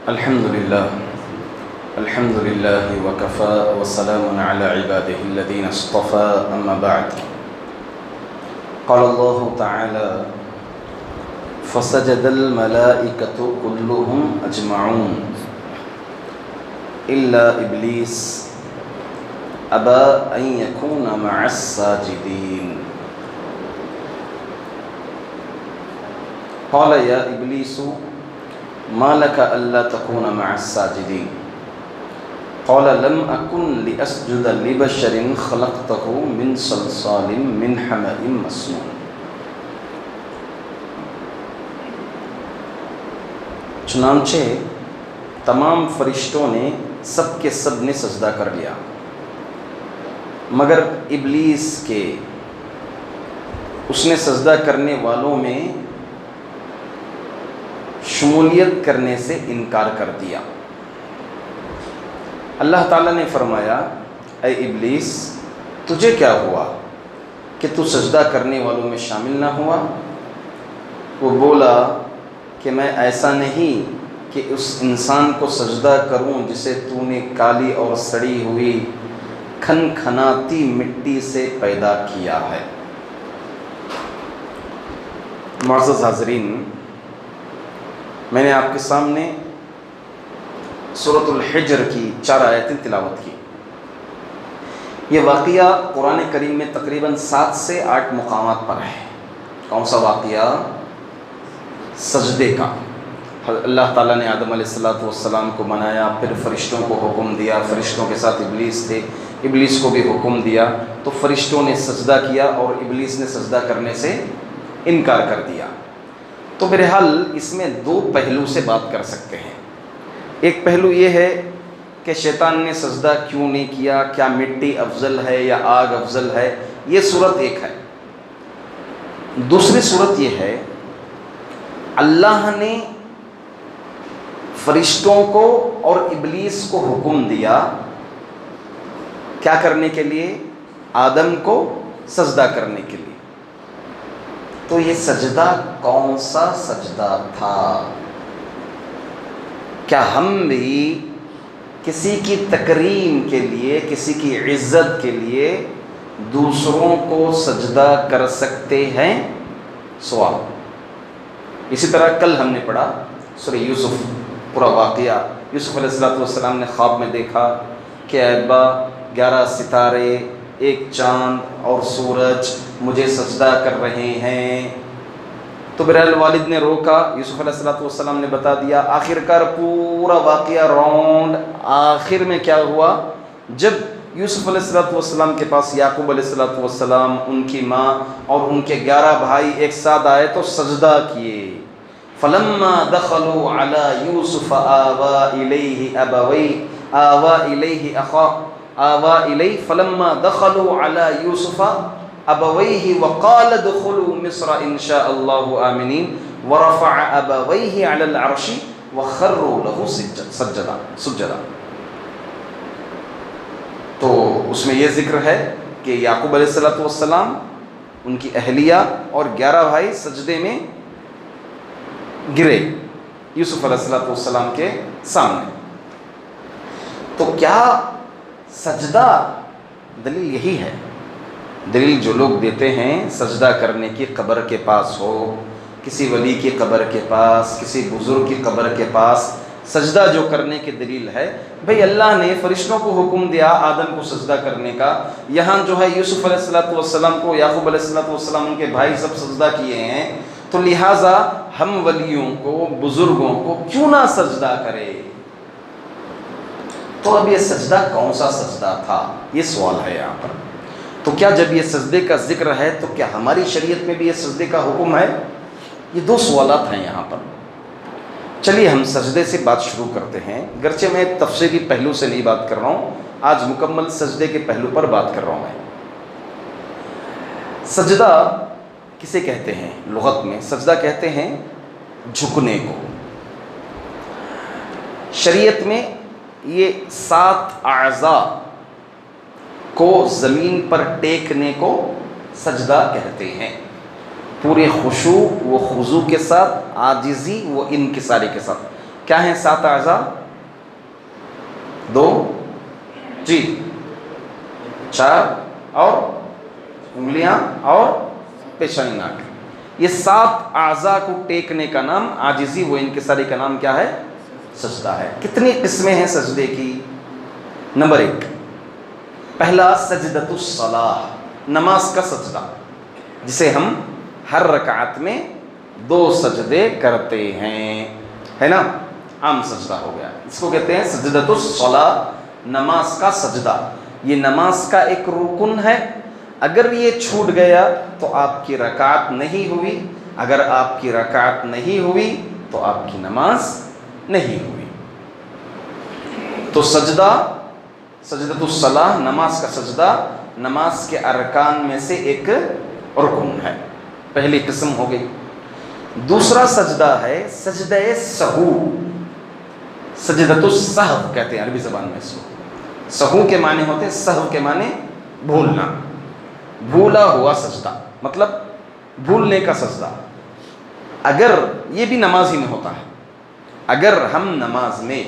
الحمد لله وكفى وسلام على عباده الذين اصطفى أما بعد قال الله تعالى فسجد الملائكة كلهم أجمعون إلا إبليس أبى أن يكون مع الساجدين قال يا إبليس ما لك ألا تكون مع الساجدين قال لم أكن لأسجد لبشر خلقته من صلصال من حمأ مسنون۔ چنانچہ تمام فرشتوں نے سب کے سب نے سجدہ کر لیا مگر ابلیس کے، اس نے سجدہ کرنے والوں میں شمولیت کرنے سے انکار کر دیا۔ اللہ تعالیٰ نے فرمایا اے ابلیس تجھے کیا ہوا کہ تو سجدہ کرنے والوں میں شامل نہ ہوا؟ وہ بولا کہ میں ایسا نہیں کہ اس انسان کو سجدہ کروں جسے تو نے کالی اور سڑی ہوئی کھنکھناتی مٹی سے پیدا کیا ہے۔ معزز حاضرین، میں نے آپ کے سامنے سورۃ الحجر کی 4 آیتیں تلاوت کی۔ یہ واقعہ قرآن کریم میں تقریباً 7 سے 8 مقامات پر ہے۔ کون سا واقعہ؟ سجدے کا۔ اللہ تعالیٰ نے آدم علیہ السلام کو منایا، پھر فرشتوں کو حکم دیا، فرشتوں کے ساتھ ابلیس تھے، ابلیس کو بھی حکم دیا تو فرشتوں نے سجدہ کیا اور ابلیس نے سجدہ کرنے سے انکار کر دیا۔ تو بہرحال اس میں 2 پہلو سے بات کر سکتے ہیں۔ ایک پہلو یہ ہے کہ شیطان نے سجدہ کیوں نہیں کیا، کیا مٹی افضل ہے یا آگ افضل ہے، یہ صورت ایک ہے۔ دوسری صورت یہ ہے اللہ نے فرشتوں کو اور ابلیس کو حکم دیا کیا کرنے کے لیے؟ آدم کو سجدہ کرنے کے لیے۔ تو یہ سجدہ کون سا سجدہ تھا؟ کیا ہم بھی کسی کی تکریم کے لیے، کسی کی عزت کے لیے دوسروں کو سجدہ کر سکتے ہیں؟ سوال۔ اسی طرح کل ہم نے پڑھا سورہ یوسف، پورا واقعہ۔ یوسف علیہ السلام نے خواب میں دیکھا کہ اے ابا 11 ستارے، ایک چاند اور سورج مجھے سجدہ کر رہے ہیں۔ تو بہرحال والد نے روکا، یوسف علیہ السلام نے بتا دیا۔ آخرکار پورا واقعہ راؤنڈ آخر میں کیا ہوا؟ جب یوسف علیہ السلام کے پاس یعقوب علیہ السلام، ان کی ماں اور ان کے 11 بھائی ایک ساتھ آئے تو سجدہ کیے۔ فلما دخلوا على يوسف آوى إليه فلما دخلوا على يوسف أبويه وقال ادخلوا مصر إن شاء الله آمنين ورفع أبويه على العرش وخروا له سجدا۔ تو اس میں یہ ذکر ہے کہ یعقوب علیہ السلام، ان کی اہلیہ اور 11 بھائی سجدے میں گرے یوسف علیہ السلام کے سامنے۔ تو کیا سجدہ، دلیل یہی ہے، دلیل جو لوگ دیتے ہیں سجدہ کرنے کی قبر کے پاس ہو، کسی ولی کی قبر کے پاس، کسی بزرگ کی قبر کے پاس سجدہ جو کرنے کی دلیل ہے، بھئی اللہ نے فرشتوں کو حکم دیا آدم کو سجدہ کرنے کا، یہاں جو ہے یوسف علیہ السلام کو، یعقوب علیہ السلام، ان کے بھائی سب سجدہ کیے ہیں، تو لہٰذا ہم ولیوں کو، بزرگوں کو کیوں نہ سجدہ کرے؟ تو اب یہ سجدہ کون سا سجدہ تھا، یہ سوال ہے یہاں پر۔ تو کیا جب یہ سجدے کا ذکر ہے تو کیا ہماری شریعت میں بھی یہ سجدے کا حکم ہے؟ یہ 2 سوالات ہیں یہاں پر۔ چلیے ہم سجدے سے بات شروع کرتے ہیں، گرچہ میں تفصیلی پہلو سے نہیں بات کر رہا ہوں، آج مکمل سجدے کے پہلو پر بات کر رہا ہوں میں۔ سجدہ کسے کہتے ہیں؟ لغت میں سجدہ کہتے ہیں جھکنے کو۔ شریعت میں یہ 7 اعضاء کو زمین پر ٹیکنے کو سجدہ کہتے ہیں، پورے خشوع و خضوع کے ساتھ، عاجزی و انکساری کے ساتھ، کیا ہیں 7 اعضاء؟ 2 جی 4 اور انگلیاں اور پیشانی ناک. یہ 7 اعضاء کو ٹیکنے کا نام عاجزی و انکساری کا نام کیا ہے؟ سجدہ ہے. کتنی قسمیں ہیں سجدے کی؟ نمبر 1، پہلا سجدۃ الصلاۃ، نماز کا سجدہ، جسے ہم ہر رکعت میں 2 سجدے کرتے ہیں، ہے نا، عام سجدہ ہو گیا. اس کو کہتے ہیں سجدۃ الصلاۃ، نماز کا سجدہ. یہ نماز کا ایک رکن ہے. اگر یہ چھوٹ گیا تو آپ کی رکعت نہیں ہوئی، اگر آپ کی رکعت نہیں ہوئی تو آپ کی نماز نہیں ہوئی. تو سجدہ، سجدۃ الصلاۃ، نماز کا سجدہ، نماز کے ارکان میں سے ایک رکن ہے. پہلی قسم ہو گئی. دوسرا سجدہ ہے سجدہ سہو، سجدۃ السہو کہتے ہیں عربی زبان میں اس کو. سہو کے معنی ہوتے ہیں، سہو کے معنی بھولنا، بھولا ہوا سجدہ، مطلب بھولنے کا سجدہ. اگر یہ بھی نماز ہی میں ہوتا ہے، اگر ہم نماز میں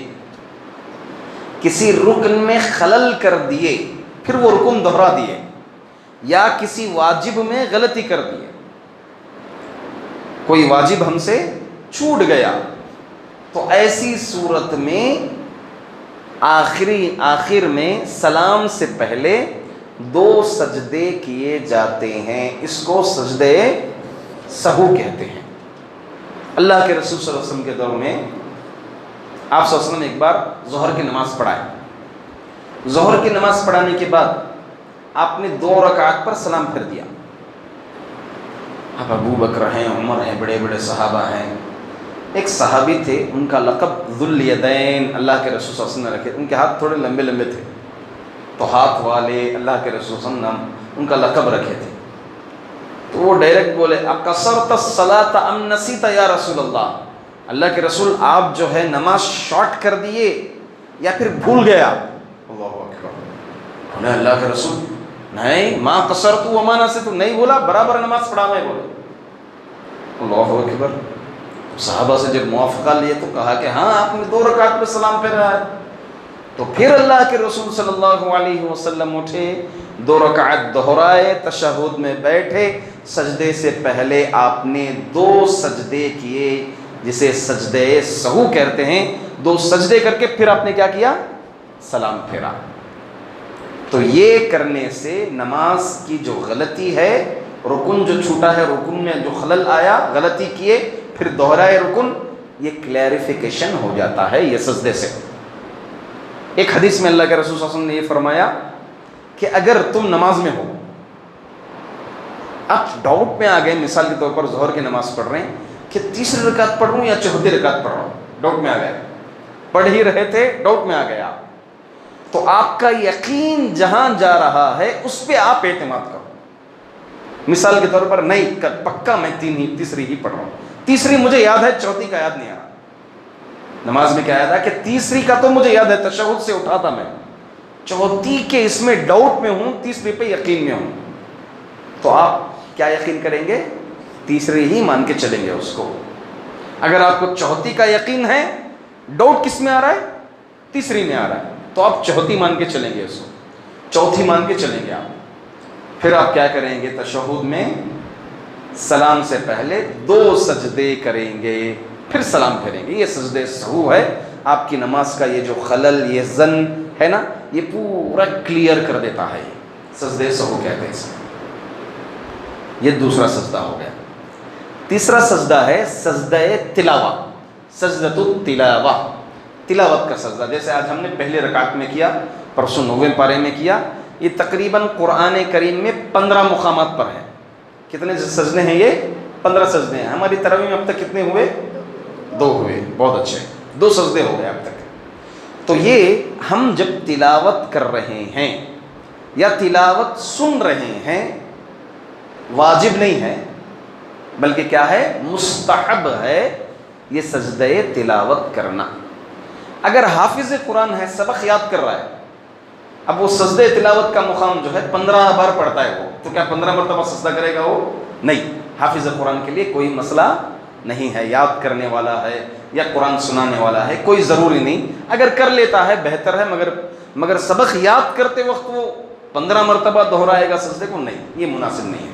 کسی رکن میں خلل کر دیے، پھر وہ رکن دہرا دیے، یا کسی واجب میں غلطی کر دیے، کوئی واجب ہم سے چھوٹ گیا، تو ایسی صورت میں آخر میں سلام سے پہلے 2 سجدے کیے جاتے ہیں. اس کو سجدے سہو کہتے ہیں. اللہ کے رسول صلی اللہ علیہ وسلم کے دور میں آپ صلی اللہ علیہ وسلم ایک بار ظہر کی نماز پڑھائے. ظہر کی نماز پڑھانے کے بعد آپ نے 2 رکعت پر سلام پھر دیا. اب ابو بکر ہیں، عمر ہیں، بڑے بڑے صحابہ ہیں. ایک صحابی تھے، ان کا لقب ذو الیدین اللہ کے رسول صلی اللہ علیہ وسلم نے رکھے. ان کے ہاتھ تھوڑے لمبے لمبے تھے، تو ہاتھ والے اللہ کے رسول صلی اللہ علیہ وسلم ان کا لقب رکھے تھے. تو وہ ڈائریکٹ بولے اقصرت الصلاۃ ام نسیت یا رسول اللہ، اللہ کے رسول آپ جو ہے نماز شارٹ کر دیے یا پھر بھول گیا. اللہ اکبر. اللہ کے رسول نہیں، ما قصرت وما نسیت، نہیں بولا، برابر نماز پڑھا میں بولے. اللہ اکبر. صحابہ سے جب موافقہ لیے تو کہا کہ ہاں آپ نے 2 رکعت پہ سلام پھیرا ہے. تو پھر اللہ کے رسول صلی اللہ علیہ وسلم اٹھے، 2 رکعت دہرائے، تشہد میں بیٹھے، سجدے سے پہلے آپ نے 2 سجدے کیے، جسے سجدے سہو کہتے ہیں. 2 سجدے کر کے پھر آپ نے کیا کیا؟ سلام پھیرا. تو یہ کرنے سے نماز کی جو غلطی ہے، رکن جو چھوٹا ہے، رکن میں جو خلل آیا، غلطی کیے پھر دوہرائے رکن، یہ کلیریفیکیشن ہو جاتا ہے یہ سجدے سے. ایک حدیث میں اللہ کے رسول صلی اللہ علیہ وسلم نے یہ فرمایا کہ اگر تم نماز میں ہو، آپ ڈاؤٹ میں آ گئے، مثال کے طور پر ظہر کی نماز پڑھ رہے ہیں کہ 3ری رکعت پڑھ رہا ہوں یا 4تھی رکعت پڑھ رہا ہوں، ڈاؤٹ میں آ گئے، پڑھ ہی رہے تھے، ڈاؤٹ میں آ گیا، تو آپ کا یقین جہاں جا رہا ہے اس پہ آپ اعتماد کرو. مثال کے طور پر نہیں، پکا میں 3ری ہی پڑھ رہا ہوں، 3ری مجھے یاد ہے، 4تھی کا یاد نہیں آ رہا. نماز میں کیا یاد ہے کہ 3ری کا تو مجھے یاد ہے، تشہد سے اٹھا تھا میں، 4تھی کے اس میں ڈاؤٹ میں ہوں، 3ری پہ یقین میں ہوں. تو آپ کیا یقین کریں گے؟ 3ری ہی مان کے چلیں گے اس کو. اگر آپ کو 4تھی کا یقین ہے، ڈاؤٹ کس میں آ رہا ہے؟ 3ری میں آ رہا ہے، تو آپ 4تھی مان کے چلیں گے اس کو، 4تھی مان کے چلیں گے آپ. پھر آپ کیا کریں گے؟ تشہد میں سلام سے پہلے 2 سجدے کریں گے، پھر سلام پھیریں گے. یہ سجدے سہو ہے. آپ کی نماز کا یہ جو خلل، یہ ظن ہے نا، یہ پورا کلیئر کر دیتا ہے. سجدے سہو کہتے ہیں اسے. یہ دوسرا سجدہ ہو گیا. تیسرا سجدہ ہے سجدہ تلاوہ، سجدۃ التلاوہ، تلاوت کا سجدہ. جیسے آج ہم نے پہلے رکعت میں کیا، پرسوں 9ویں پارے میں کیا. یہ تقریباً قرآن کریم میں 15 مقامات پر ہے. کتنے سجدے ہیں؟ یہ 15 سجدے ہیں. ہماری تراویح میں اب تک کتنے ہوئے؟ 2 ہوئے. بہت اچھے، 2 سجدے ہو گئے اب تک. تو یہ ہم جب تلاوت کر رہے ہیں یا تلاوت سن رہے ہیں، واجب نہیں ہے بلکہ کیا ہے؟ مستحب ہے یہ سجدہ تلاوت کرنا. اگر حافظ قرآن ہے، سبق یاد کر رہا ہے، اب وہ سجدہ تلاوت کا مقام جو ہے 15 بار پڑھتا ہے وہ، تو کیا 15 مرتبہ سجدہ کرے گا وہ؟ نہیں. حافظ قرآن کے لیے کوئی مسئلہ نہیں ہے، یاد کرنے والا ہے یا قرآن سنانے والا ہے، کوئی ضروری نہیں. اگر کر لیتا ہے بہتر ہے، مگر سبق یاد کرتے وقت وہ 15 مرتبہ دہرائے گا سجدے کو، نہیں، یہ مناسب نہیں ہے.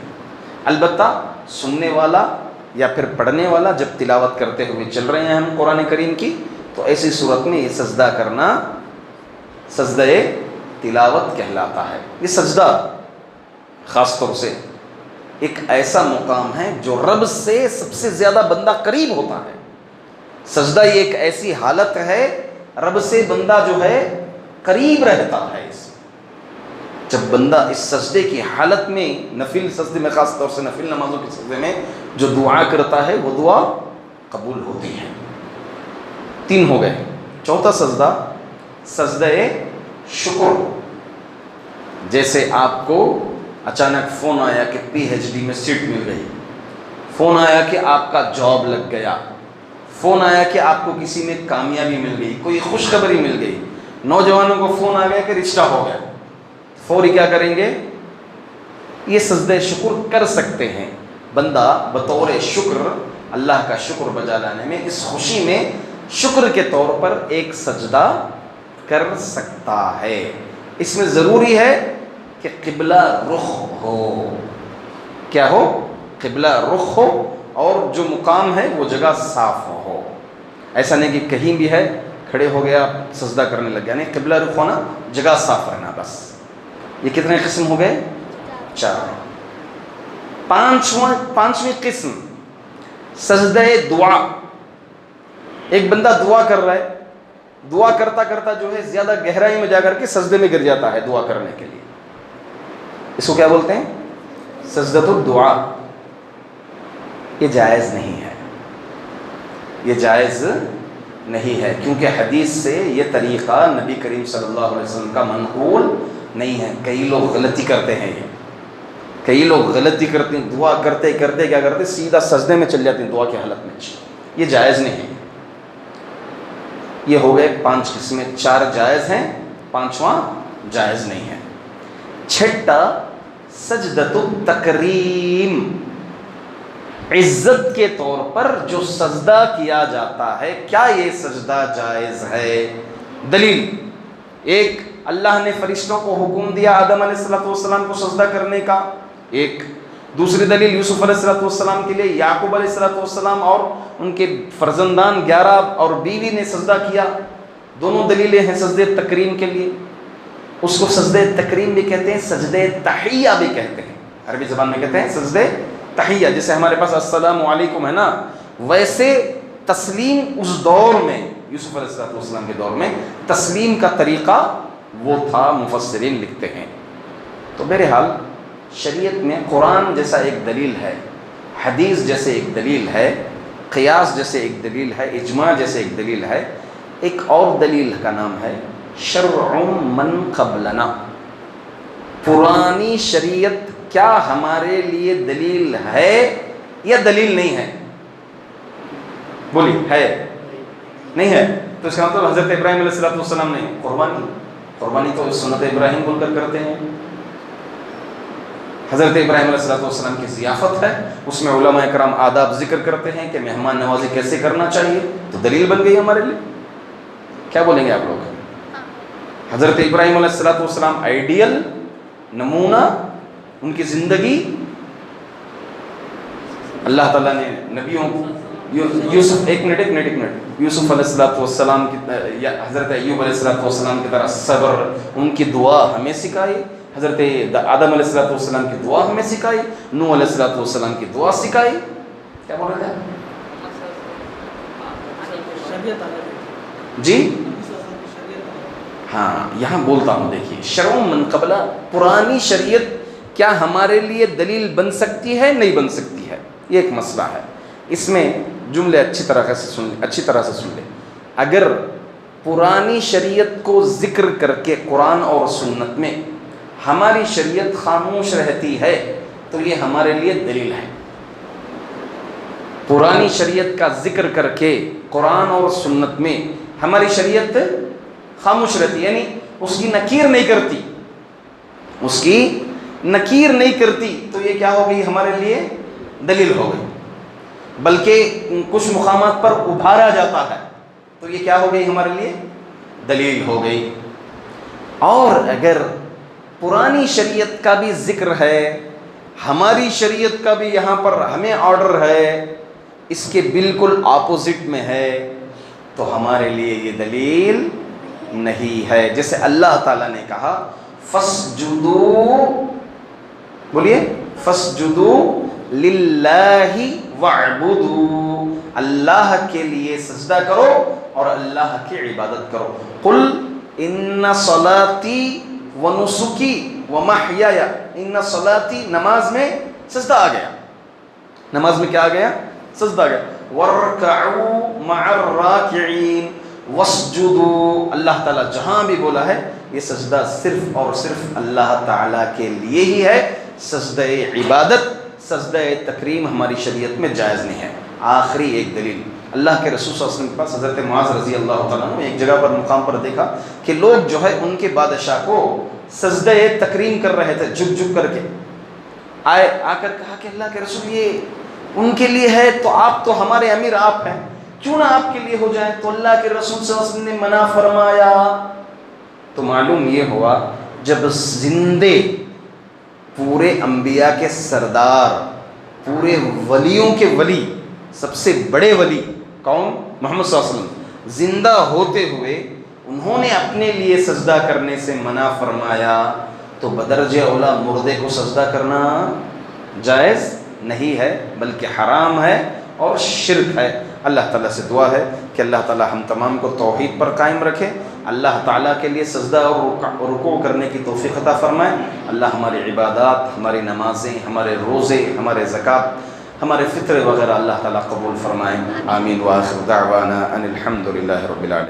البتہ سننے والا یا پھر پڑھنے والا جب تلاوت کرتے ہوئے چل رہے ہیں ہم قرآن کریم کی، تو ایسی صورت میں یہ سجدہ کرنا سجدہ تلاوت کہلاتا ہے. یہ سجدہ خاص طور سے ایک ایسا مقام ہے جو رب سے سب سے زیادہ بندہ قریب ہوتا ہے. سجدہ یہ ایک ایسی حالت ہے رب سے بندہ جو ہے قریب رہتا ہے. جب بندہ اس سجدے کی حالت میں، نفل سجدے میں، خاص طور سے نفل نمازوں کے سجدے میں جو دعا کرتا ہے وہ دعا قبول ہوتی ہے. 3 ہو گئے. چوتھا سجدہ سجدہ شکر. جیسے آپ کو اچانک فون آیا کہ PhD میں سیٹ مل گئی، فون آیا کہ آپ کا جاب لگ گیا، فون آیا کہ آپ کو کسی میں کامیابی مل گئی، کوئی خوشخبری مل گئی. نوجوانوں کو فون آ گیا کہ رشتہ ہو گیا، فوری کیا کریں گے؟ یہ سجدہ شکر کر سکتے ہیں. بندہ بطور شکر، اللہ کا شکر بجا لانے میں، اس خوشی میں شکر کے طور پر ایک سجدہ کر سکتا ہے. اس میں ضروری ہے کہ قبلہ رخ ہو. کیا ہو؟ قبلہ رخ ہو، اور جو مقام ہے وہ جگہ صاف ہو. ایسا نہیں کہ کہیں بھی ہے کھڑے ہو گیا سجدہ کرنے لگ گیا، نہیں، قبلہ رخ ہونا، جگہ صاف رہنا، بس. یہ کتنے قسم ہو گئے؟ 4. پانچویں قسم سجدہ دعا. ایک بندہ دعا کر رہا ہے، دعا کرتا کرتا جو ہے زیادہ گہرائی میں جا کر کے سجدے میں گر جاتا ہے دعا کرنے کے لیے. اس کو کیا بولتے ہیں؟ سجدۃ الدعا. یہ جائز نہیں ہے، یہ جائز نہیں ہے، کیونکہ حدیث سے یہ طریقہ نبی کریم صلی اللہ علیہ وسلم کا منقول نہیں ہے. کئی لوگ غلطی کرتے ہیں، کئی لوگ غلطی کرتے ہیں، دعا کرتے کرتے کیا کرتے، سیدھا سجدے میں چل جاتے ہیں دعا کی حالت میں. یہ جائز نہیں ہے. یہ ہو گئے 5 قسمیں. 4 جائز ہیں، 5واں جائز نہیں ہے. 6 سجدۃ التکریم. عزت کے طور پر جو سجدہ کیا جاتا ہے، کیا یہ سجدہ جائز ہے؟ دلیل: ایک، اللہ نے فرشتوں کو حکم دیا آدم علیہ السلام کو سجدہ کرنے کا. ایک دوسری دلیل یوسف علیہ السلام کے لیے یعقوب علیہ السلام اور ان کے فرزندان 11 اور بیوی نے سجدہ کیا. دونوں دلیلیں ہیں سجدے تکریم کے لیے. اس کو سجدے تکریم بھی کہتے ہیں، سجدے تحیہ بھی کہتے ہیں. عربی زبان میں کہتے ہیں سجدے تحیہ. جیسے ہمارے پاس السلام علیکم ہے نا، ویسے تسلیم اس دور میں، یوسف علیہ السلام کے دور میں تسلیم کا طریقہ وہ تھا، مفسرین لکھتے ہیں. تو بہرحال شریعت میں قرآن جیسا ایک دلیل ہے، حدیث جیسے ایک دلیل ہے، قیاس جیسے ایک دلیل ہے، اجماع جیسے ایک دلیل ہے. ایک اور دلیل کا نام ہے شرع من قبلنا. پرانی شریعت کیا ہمارے لیے دلیل ہے یا دلیل نہیں ہے؟ بولی، ہے نہیں ہے؟ تو اس کا مطلب حضرت ابراہیم علیہ السلام نے قربانی تو سنت ابراہیم بول کر کرتے ہیں. حضرت ابراہیم علیہ السلام کی ضیافت ہے، اس میں علماء کرام آداب ذکر کرتے ہیں کہ مہمان نوازی کیسے کرنا چاہیے، تو دلیل بن گئی ہمارے لیے. کیا بولیں گے آپ لوگ؟ حضرت ابراہیم علیہ السلام آئیڈیل نمونہ، ان کی زندگی. اللہ تعالیٰ نے نبیوں یوسف ایک منٹ یوسف علیہ السلام کی یا حضرت ایوب علیہ السلام کی طرح صبر، ان کی دعا ہمیں سکھائی. حضرت آدم علیہ السلام کی دعا ہمیں سکھائی. نوح علیہ السلام کی دعا سکھائی. کیا بول رہے ہیں جی؟ ہاں، یہاں بولتا ہوں، دیکھیے، شرع من قبلہ، پرانی شریعت کیا ہمارے لیے دلیل بن سکتی ہے؟ نہیں بن سکتی ہے. یہ ایک مسئلہ ہے. اس میں جملے اچھی طرح سے سن لیں. اگر پرانی شریعت کو ذکر کر کے قرآن اور سنت میں ہماری شریعت خاموش رہتی ہے تو یہ ہمارے لیے دلیل ہے. پرانی شریعت کا ذکر کر کے قرآن اور سنت میں ہماری شریعت خاموش رہتی، یعنی اس کی نکیر نہیں کرتی، تو یہ کیا ہو گئی؟ ہمارے لیے دلیل ہو گئی. بلکہ کچھ مقامات پر ابھارا جاتا ہے، تو یہ کیا ہو گئی ہمارے لیے؟ دلیل ہو گئی۔ اور اگر پرانی شریعت کا بھی ذکر ہے، ہماری شریعت کا بھی یہاں پر ہمیں آرڈر ہے، اس کے بالکل اپوزٹ میں ہے، تو ہمارے لیے یہ دلیل نہیں ہے۔ جیسے اللہ تعالیٰ نے کہا فَاسْجُدُوا، بولیے فَاسْجُدُوا لِلَّهِ وَاعْبُدُوا، اللہ کے لیے سجدہ کرو اور اللہ کی عبادت کرو۔ قُلْ إِنَّ صَلَاتِي وَنُسُكِي وَمَحْيَايَ، إِنَّ صَلَاتِي، نماز میں سجدہ آ گیا، نماز میں کیا آ گیا؟ سجدہ آ گیا۔ وَارْكَعُوا مَعَ الرَّاكِعِينَ وَاسْجُدُوا، اللہ تعالیٰ جہاں بھی بولا ہے یہ سجدہ صرف اور صرف اللہ تعالیٰ کے لیے ہی ہے، سجدہ عبادت، سجدہ تکریم ہماری شریعت میں جائز نہیں ہے۔ آخری ایک دلیل، اللہ کے رسول صلی اللہ علیہ وسلم کے پاس حضرت معاذ رضی اللہ تعالیٰ نے ایک جگہ پر مقام پر دیکھا کہ لوگ جو ہے ان کے بادشاہ کو سجدہ تکریم کر رہے تھے، جھک جھک کر کے آئے، آ کر کہا کہ اللہ کے رسول یہ ان کے لیے ہے، تو آپ تو ہمارے امیر آپ ہیں، کیوں نہ آپ کے لیے ہو جائے؟ تو اللہ کے رسول صلی اللہ علیہ وسلم نے منع فرمایا۔ تو معلوم یہ ہوا جب زندے پورے انبیاء کے سردار، پورے ولیوں کے ولی، سب سے بڑے ولی کون؟ محمد صلی اللہ علیہ وسلم، زندہ ہوتے ہوئے انہوں نے اپنے لیے سجدہ کرنے سے منع فرمایا، تو بدرجہ اولا مردے کو سجدہ کرنا جائز نہیں ہے بلکہ حرام ہے اور شرک ہے۔ اللہ تعالیٰ سے دعا ہے کہ اللہ تعالیٰ ہم تمام کو توحید پر قائم رکھے، اللہ تعالیٰ کے لیے سجدہ اور رکوع کرنے کی توفیق عطا فرمائے۔ اللہ ہماری عبادات، ہماری نمازیں، ہمارے روزے، ہمارے زکوٰۃ، ہمارے فطر وغیرہ اللہ تعالیٰ قبول فرمائے۔ آمین۔ وآخر دعوانا ان الحمد للہ رب العالمین۔